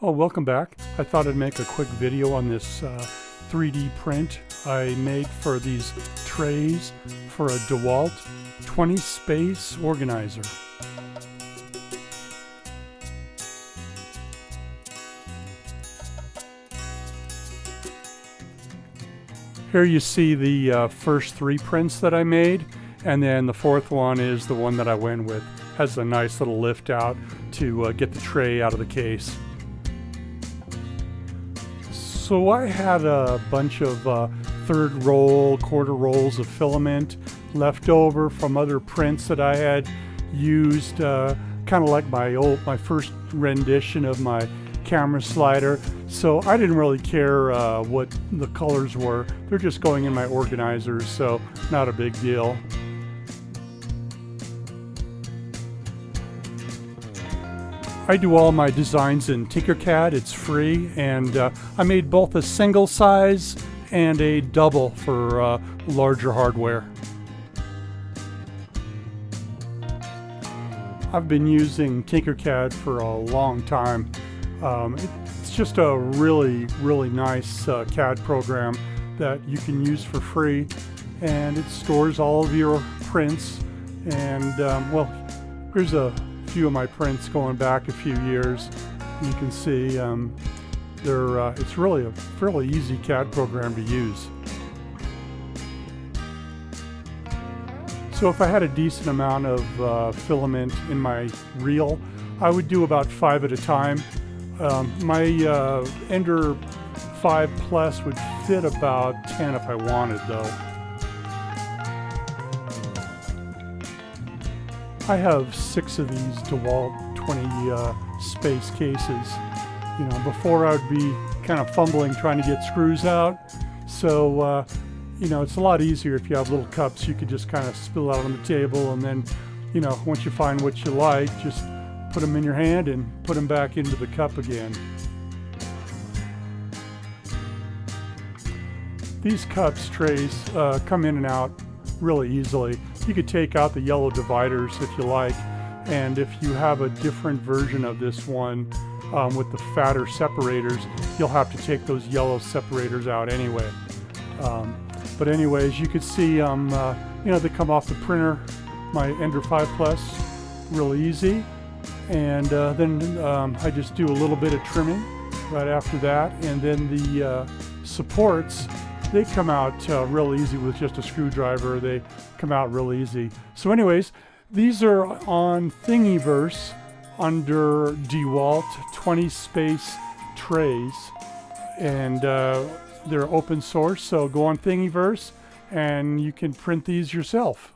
Oh, welcome back. I thought I'd make a quick video on this 3D print I made for these trays for a Dewalt 20 space organizer. Here you see the first 3 prints that I made, and then the 4th one is the one that I went with. Has a nice little lift out to get the tray out of the case. So I had a bunch of 3rd roll, quarter rolls of filament left over from other prints that I had used, kind of like my first rendition of my camera slider. So I didn't really care what the colors were. They're just going in my organizers, so not a big deal. I do all my designs in Tinkercad. It's free, and I made both a single size and a double for larger hardware. I've been using Tinkercad for a long time. It's just a really nice CAD program that you can use for free, and it stores all of your prints. And well, here's a few of my prints going back a few years. You can see it's really a fairly easy CAD program to use. So if I had a decent amount of filament in my reel, I would do about 5 at a time. My Ender 5 Plus would fit about 10 if I wanted, though. I have 6 of these Dewalt 20 space cases. You know, before I would be kind of fumbling trying to get screws out. So, you know, it's a lot easier if you have little cups. You could just kind of spill out on the table, and then, you know, once you find what you like, just put them in your hand and put them back into the cup again. These cups trays come in and out really easily. You could take out the yellow dividers if you like, and if you have a different version of this one with the fatter separators, you'll have to take those yellow separators out anyway. But anyways, you could see, you know, they come off the printer, my Ender 5 Plus, really easy. And then I just do a little bit of trimming right after that, and then the supports, they come out real easy with just a screwdriver. They come out real easy. So anyways, these are on Thingyverse under Dewalt 20 space trays, and they're open source, so go on Thingyverse and you can print these yourself.